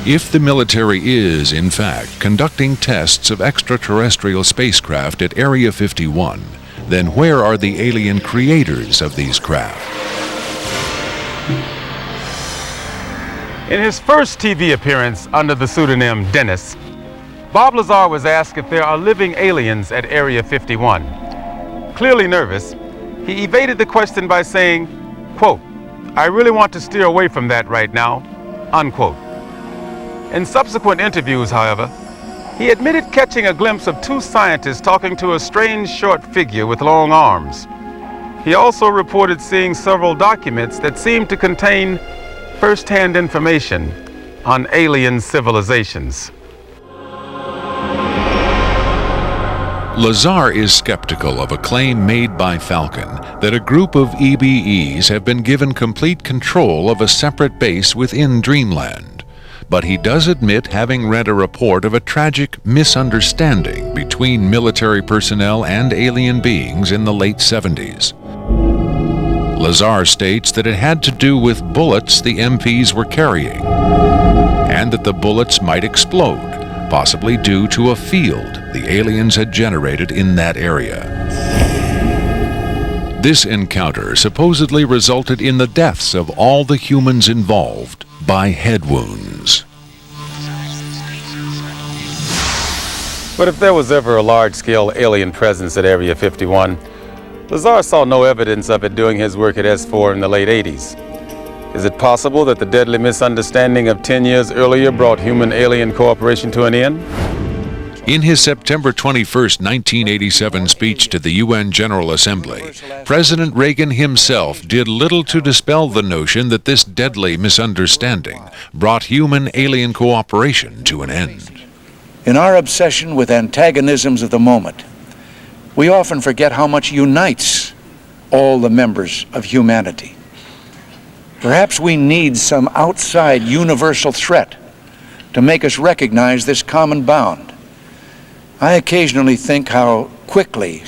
If the military is, in fact, conducting tests of extraterrestrial spacecraft at Area 51, then where are the alien creators of these craft? In his first TV appearance under the pseudonym Dennis, Bob Lazar was asked if there are living aliens at Area 51. Clearly nervous, he evaded the question by saying, quote, "I really want to steer away from that right now," unquote. In subsequent interviews, however, he admitted catching a glimpse of two scientists talking to a strange short figure with long arms. He also reported seeing several documents that seemed to contain first-hand information on alien civilizations. Lazar is skeptical of a claim made by Falcon that a group of EBEs have been given complete control of a separate base within Dreamland. But he does admit having read a report of a tragic misunderstanding between military personnel and alien beings in the late 70s. Lazar states that it had to do with bullets the MPs were carrying, and that the bullets might explode, possibly due to a field the aliens had generated in that area. This encounter supposedly resulted in the deaths of all the humans involved by head wounds. But if there was ever a large-scale alien presence at Area 51, Lazar saw no evidence of it doing his work at S4 in the late 80s. Is it possible that the deadly misunderstanding of 10 years earlier brought human-alien cooperation to an end? In his September 21, 1987 speech to the UN General Assembly, President Reagan himself did little to dispel the notion that this deadly misunderstanding brought human-alien cooperation to an end. In our obsession with antagonisms of the moment, we often forget how much unites all the members of humanity. Perhaps we need some outside universal threat to make us recognize this common bound. I occasionally think how quickly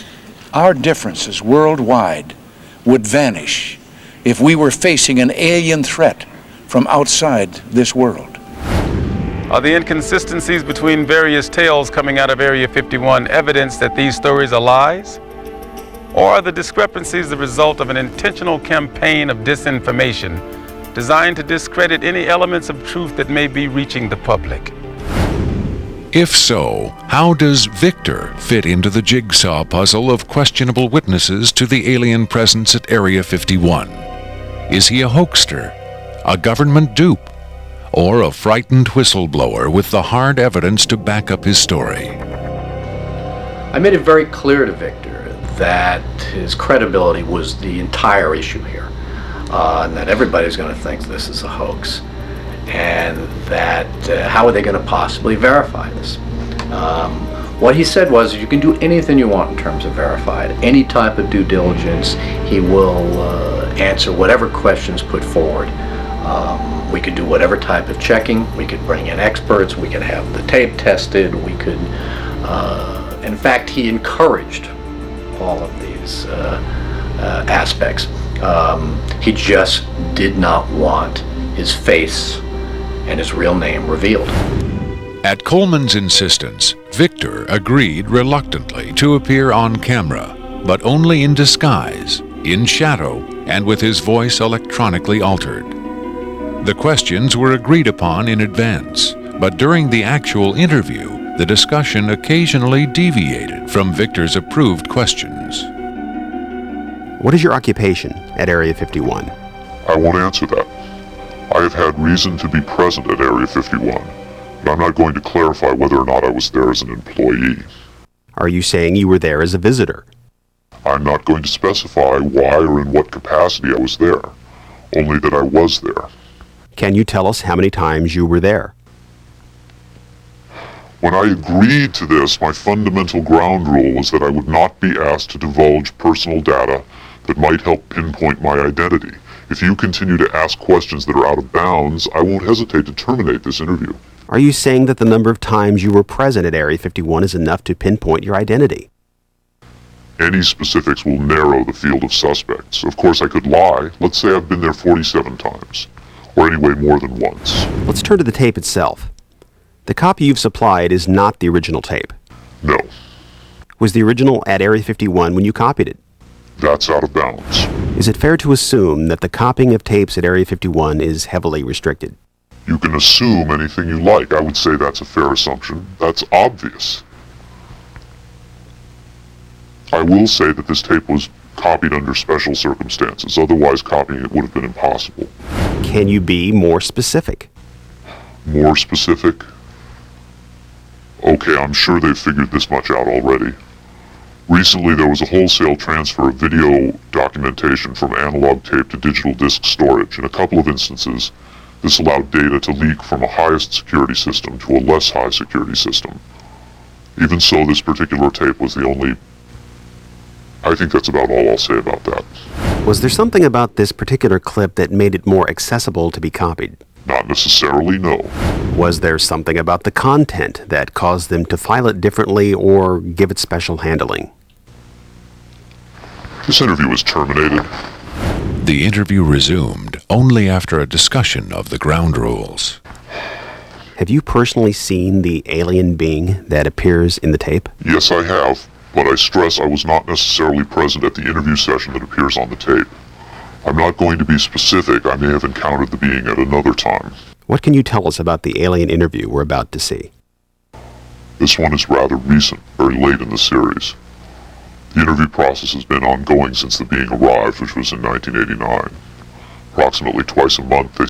our differences worldwide would vanish if we were facing an alien threat from outside this world. Are the inconsistencies between various tales coming out of Area 51 evidence that these stories are lies? Or are the discrepancies the result of an intentional campaign of disinformation designed to discredit any elements of truth that may be reaching the public? If so, how does Victor fit into the jigsaw puzzle of questionable witnesses to the alien presence at Area 51? Is he a hoaxer, a government dupe, or a frightened whistleblower with the hard evidence to back up his story? I made it very clear to Victor that his credibility was the entire issue here, and that everybody's going to think this is a hoax. And that how are they going to possibly verify this? What he said was, you can do anything you want in terms of verified, any type of due diligence. He will answer whatever questions put forward. We could do whatever type of checking. We could bring in experts. We could have the tape tested. We could, in fact, he encouraged all of these aspects. He just did not want his face and his real name revealed. At Coleman's insistence, Victor agreed reluctantly to appear on camera, but only in disguise, in shadow, and with his voice electronically altered. The questions were agreed upon in advance, but during the actual interview, the discussion occasionally deviated from Victor's approved questions. What is your occupation at Area 51? I won't answer that. I have had reason to be present at Area 51, but I'm not going to clarify whether or not I was there as an employee. Are you saying you were there as a visitor? I'm not going to specify why or in what capacity I was there, only that I was there. Can you tell us how many times you were there? When I agreed to this, my fundamental ground rule was that I would not be asked to divulge personal data that might help pinpoint my identity. If you continue to ask questions that are out of bounds, I won't hesitate to terminate this interview. Are you saying that the number of times you were present at Area 51 is enough to pinpoint your identity? Any specifics will narrow the field of suspects. Of course, I could lie. Let's say I've been there 47 times. or anyway more than once. Let's turn to the tape itself. The copy you've supplied is not the original tape. No, Was the original at Area 51 when you copied it? that's out of bounds. Is it fair to assume that the copying of tapes at Area 51 is heavily restricted? You can assume anything you like. I would say that's a fair assumption. That's obvious. I will say that this tape was copied under special circumstances. Otherwise, copying it would have been impossible. Can you be more specific? More specific? Okay, I'm sure they've figured this much out already. Recently, there was a wholesale transfer of video documentation from analog tape to digital disk storage. In a couple of instances, this allowed data to leak from a highest security system to a less high security system. Even so, this particular tape was the only... I think that's about all I'll say about that. Was there something about this particular clip that made it more accessible to be copied? Not necessarily, no. Was there something about the content that caused them to file it differently or give it special handling? This interview was terminated. The interview resumed only after a discussion of the ground rules. Have you personally seen the alien being that appears in the tape? Yes, I have, but I stress I was not necessarily present at the interview session that appears on the tape. I'm not going to be specific. I may have encountered the being at another time. What can you tell us about the alien interview we're about to see? This one is rather recent, very late in the series. The interview process has been ongoing since the being arrived, which was in 1989. Approximately twice a month, they